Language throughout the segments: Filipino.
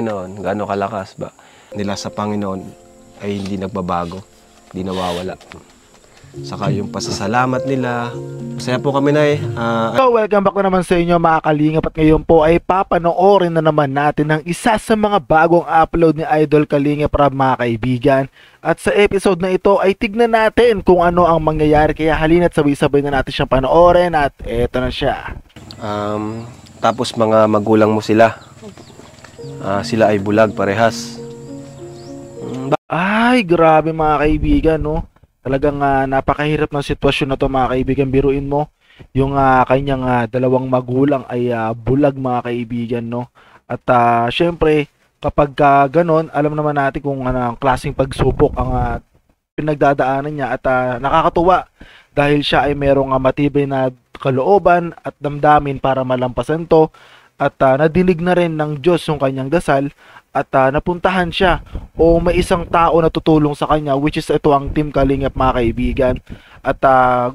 Panginoon, gaano kalakas ba nila sa Panginoon ay hindi nagbabago, hindi nawawala. Saka yung pasasalamat nila. Masaya po kami na So, welcome back na naman sa inyo mga kalingap. At ngayon po ay papanoorin na naman natin ng isa sa mga bagong upload ni Idol Kalingap Rab mga kaibigan. At sa episode na ito ay tignan natin kung ano ang mangyayari. Kaya halina't sabay-sabay na natin siyang panoorin. At eto na siya. Tapos mga magulang mo sila. Sila ay bulag parehas. Ay, grabe mga kaibigan, no? Talagang napakahirap ng sitwasyon na to mga kaibigan. Biruin mo, yung kanyang dalawang magulang ay bulag mga kaibigan, no? At syempre, kapag ganon, alam naman natin kung anong klaseng pagsubok ang pinagdadaanan niya. At nakakatuwa dahil siya ay merong matibay na kalooban at damdamin para malampasan to. At nadinig na rin ng Diyos yung kanyang dasal. At napuntahan siya o may isang tao na tutulong sa kanya, which is ito ang Team Kalingap mga kaibigan. At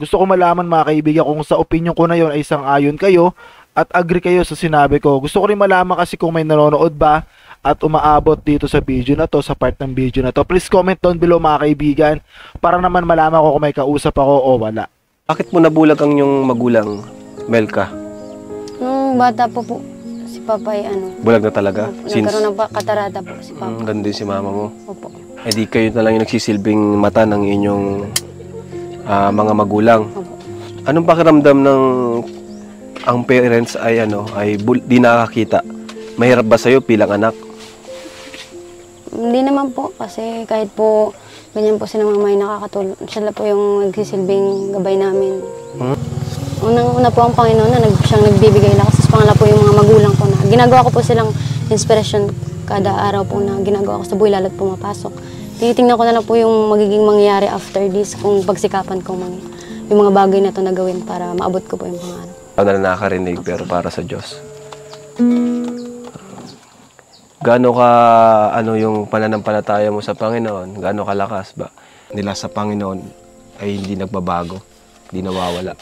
gusto ko malaman mga kaibigan kung sa opinion ko na yon ay sang-ayon kayo at agree kayo sa sinabi ko. Gusto ko rin malaman kasi kung may nanonood ba at umaabot dito sa video na to, sa part ng video na to. Please comment down below mga kaibigan para naman malaman ko kung may kausap ako o wala. Bakit mo nabulag ang yung magulang, Melka? Nung bata po si Papa ay Bulag na talaga? Nagkaroon ng katarata po si Papa. Ganun din si mama mo? Opo. Eh di kayo na lang yung nagsisilbing mata ng inyong mga magulang. Opo. Anong pakiramdam ng ang parents ay di nakakita? Mahirap ba sa'yo bilang anak? Hindi naman po kasi kahit po ganyan po si mama ay nakakatulong. Sila po yung nagsisilbing gabay namin. Unang-una po ang Panginoon na siyang nagbibigay lakas. Tapos pangala po yung mga magulang ko na ginagawa ko po silang inspiration kada araw po na ginagawa ko sa buhay lalo't pumapasok. Tinitingnan ko na lang po yung magiging mangyayari after this kung pagsikapan ko yung mga bagay na ito na gawin para maabot ko po yung pangarap. Ano na nakakarinig pero para sa Diyos. Gaano ka yung pananampalataya mo sa Panginoon? Gaano kalakas ba nila sa Panginoon ay hindi nagbabago, hindi nawawala.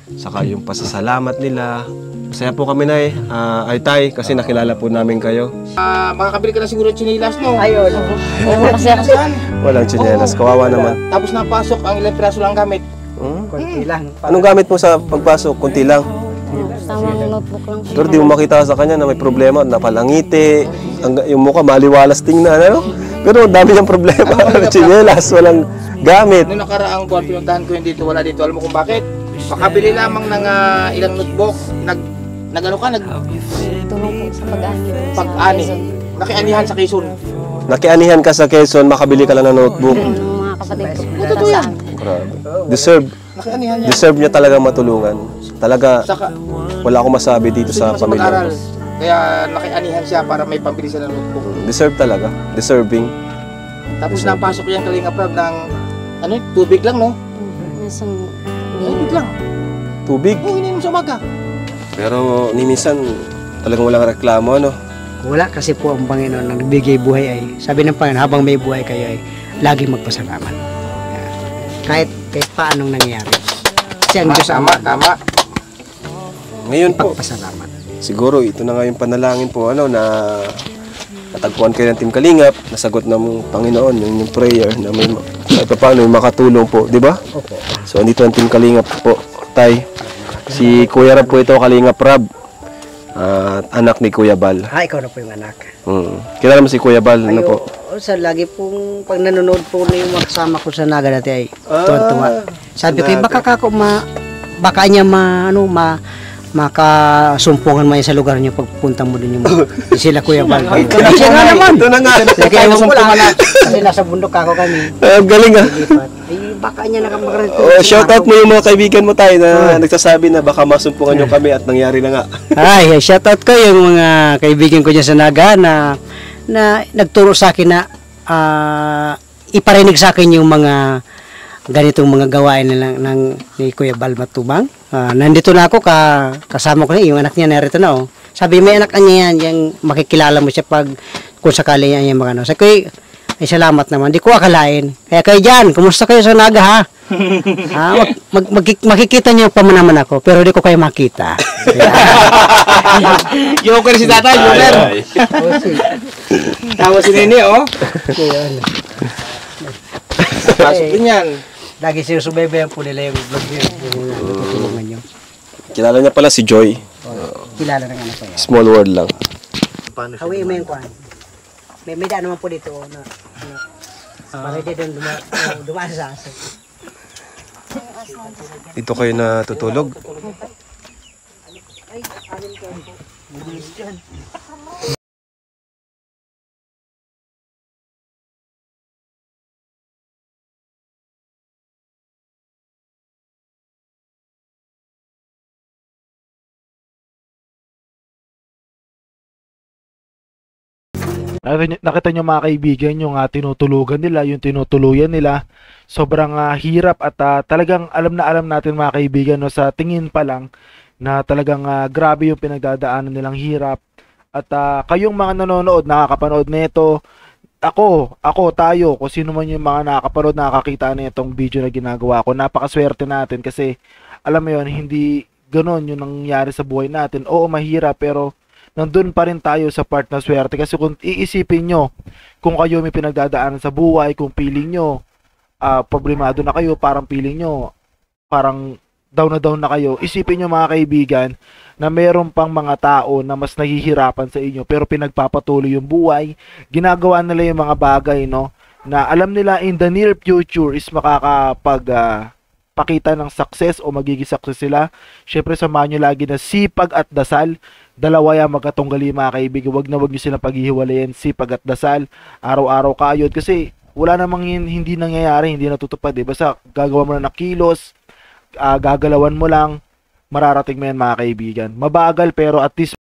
Saka yung pasasalamat nila. Masaya po kami na ay tay kasi nakilala po namin kayo. Makakabili ka na siguro ng tsinelas mo. Ayun. Walang tsinelas, kawawa naman. Tapos napasok, ang ilang piraso lang gamit. Konti lang. Anong gamit mo sa pagpasok? Kunti lang. Tamang notebook lang. Pero di mo makita sa kanya na may problema, napalangiti, yung mukha maliwalas tingnan, Pero dami ng problema. Tsinelas, walang gamit. Noong nakaraang buwan, pinuntahan ko yun dito, wala dito. Alam mo kung bakit? Makabili lamang ng ilang notebook, tulong po sa pag-ani. Nakianihan sa Quezon. Nakianihan ka sa Quezon, makabili ka lang ng notebook. Mga kapatid ko. Totoo yan. Deserve niya talaga matulungan. Talaga, wala akong masabi dito sa pamilya. Kaya nakianihan siya para may pambili siya ng notebook. Deserve talaga. Deserving. Tapos napasok yung Kalingap Rab ng tubig lang, no? Tubig lang. Tubig? Oo, ininom sa umaga. Pero minsan, talagang walang reklamo, Wala kasi po ang Panginoon na nagbigay buhay ay, sabi ng Panginoon, habang may buhay kayo ay lagi magpasalamat. Kahit paanong nangyari. Kasi ang Diyos Tama. Ngayon po, pagpasalamat. siguro ito na nga yung panalangin po, na natagpuan kayo ng Team Kalingap, nasagot ng Panginoon yung prayer na may kahit paano yung makatulong po, di ba? Opo. So, andito ang Team Kalingap po, tay. Si Kuya Rab po ito, Kalingap Rab. Anak ni Kuya Bal. Ikaw na po yung anak. Kilala mo si Kuya Bal, po? Sa lagi pong pag nanonood po na yung kasama ko sa Naga dati ay tuwan-tuwa. Sabi ko, baka niya makasumpungan mo yan sa lugar niyo pagpunta mo din yung sila Kuya Bal. Siya nga naman. Ito na nga. Kaya sumpungan na. Kasi nasa bundok ako kami. Galing Baka niya nakamagret. Shout out mo yung mga kaibigan mo tayo na nagsasabi na baka masumpungan nyo kami at nangyari na nga. Ay, shout out ko yung mga kaibigan ko dyan sa Naga na nagturo sa akin na iparinig sa akin yung mga ganitong mga gawain ni Kuya Bal Matubang. Nandito na ako, kasama ko na yung anak niya narito na. Sabi, may anak niya yan, yung makikilala mo siya kung sakali yan yung mga Sabi ko, ay salamat naman, di ko akalain. Kaya kayo dyan, kumusta kayo sa Naga ha? Makikita niyo pa naman ako, pero di ko kayo makita. Joker si tatay, joker. Tapos si Nene, oh. Pasok din yan. Lagi sinusubaybayan po nila yung vlog niyo. Yung natutulungan nyo. Kilala niya pala si Joy. Kilala ng anak ko yan. Small world lang. Hawi mo yung kwan. May daan naman po dito na para di doon dumaan sa aso. Dito kayo natutulog? Nakita nyo mga kaibigan yung tinutulugan nila, yung tinutuluyan nila. Sobrang hirap at talagang alam na alam natin mga kaibigan, no, sa tingin pa lang na talagang grabe yung pinagdadaanan nilang hirap. At kayong mga nanonood, nakakapanood nito, tayo, kung sino man yung mga nakakapanood, nakakita na itong video na ginagawa ko, napakaswerte natin kasi alam mo yun, hindi ganon yung nangyari sa buhay natin. Oo, mahirap, pero nandun pa rin tayo sa part na swerte kasi kung iisipin nyo, kung kayo may pinagdadaanan sa buhay, kung feeling nyo problemado na kayo, parang feeling nyo parang down na kayo, isipin nyo mga kaibigan na meron pang mga tao na mas nahihirapan sa inyo pero pinagpapatuloy yung buhay, ginagawa nila yung mga bagay, no, na alam nila in the near future is pakita ng success o magiging success sila. Syempre samahan nyo lagi na sipag at dasal. Dalawa yan magkatunggali mga kaibigan. Wag nyo silang paghihiwalayin. Sipag at dasal. Araw-araw kayod. Kasi wala namang hindi nangyayari, hindi natutupad. Basta gagawa mo na ng kilos, gagalawan mo lang, mararating mo yan mga kaibigan. Mabagal pero at least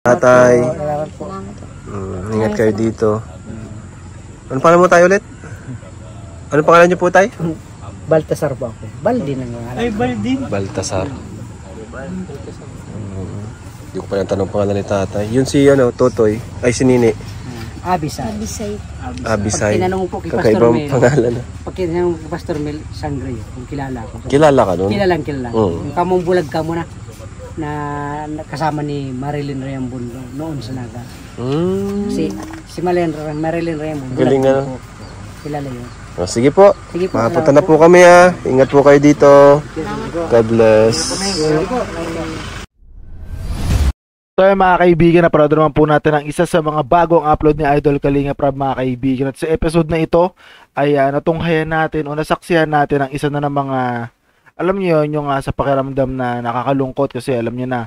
Tatay. Ingat kayo dito. Ano pangalan mo tayo ulit? Ano pangalan niyo po tay? Baltasar po ako. Baldi na nga. Ay, Baldi. Baltasar. Hindi ko pa lang tanong pangalan ni tatay. Yun si Totoy. Ay si Nini. Abisay. Abisay. Pag tinanong po kay Pastor Kakaibang Mel. pangalan. Pag tinanong kay Pastor Mel, Sangre, kung kilala ko. Kilala ka nun? Kilala. Yung kamong bulag ka mo na kasama ni Marilyn Rayambon noon sa Naga. Si Marilyn Rayambon. Galing nga. Kilala yun. Sige po. Sige po. Mapunta na po kami ha. Ingat po kayo dito. God bless. So mga kaibigan, napanood naman po natin ang isa sa mga bagong upload ni Idol Kalinga Prab mga kaibigan. At sa episode na ito ay natunghayan natin o nasaksihan natin ang isa na ng mga, alam niyo yun, yung sa pakiramdam na nakakalungkot kasi alam niyo na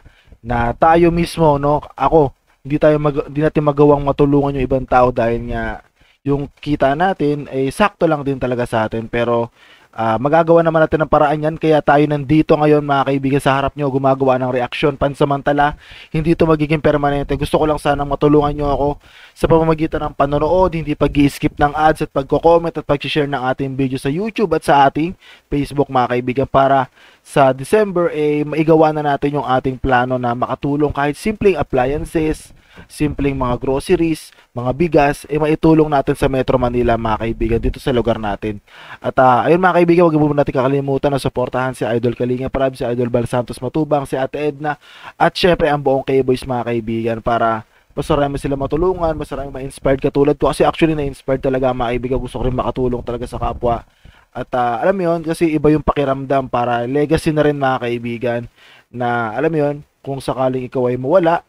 tayo mismo, no, ako, hindi natin magawang matulungan yung ibang tao dahil nga yung kita natin ay sakto lang din talaga sa atin, pero magagawa naman natin ng paraan yan, kaya tayo nandito ngayon mga kaibigan sa harap nyo, gumagawa ng reaksyon pansamantala, hindi ito magiging permanente. Gusto ko lang sanang matulungan nyo ako sa pamamagitan ng panonood, hindi pag-i-skip ng ads at pagko-comment at pag-share ng ating video sa YouTube at sa ating Facebook mga kaibigan, para sa December maigawa na natin yung ating plano na makatulong kahit simpleng appliances, simpleng mga groceries, mga bigas, maitulong natin sa Metro Manila mga kaibigan, dito sa lugar natin. At ayun mga kaibigan, huwag mo natin kakalimutan na suportahan si Idol Kalinga Prab, si Idol Bal Santos Matubang, si Ate Edna, at syempre ang buong K-Boys mga kaibigan, para mas marami sila matulungan, mas marami ma-inspired katulad ko, kasi actually na-inspired talaga mga kaibigan, gusto ko rin makatulong talaga sa kapwa. At alam mo yun, kasi iba yung pakiramdam, para legacy na rin mga kaibigan, na alam mo yun, kung sakaling ikaw ay mawala,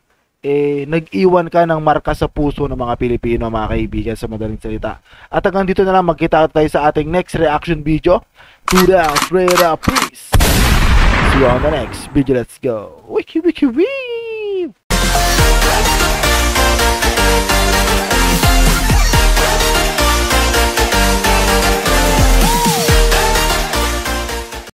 nag-iwan ka ng marka sa puso ng mga Pilipino mga kaibigan, sa madaling salita. At hanggang dito na lang, magkita tayo sa ating next reaction video. 2 down, straight up, peace! See you on the next video, let's go! Wiki wiki wiki!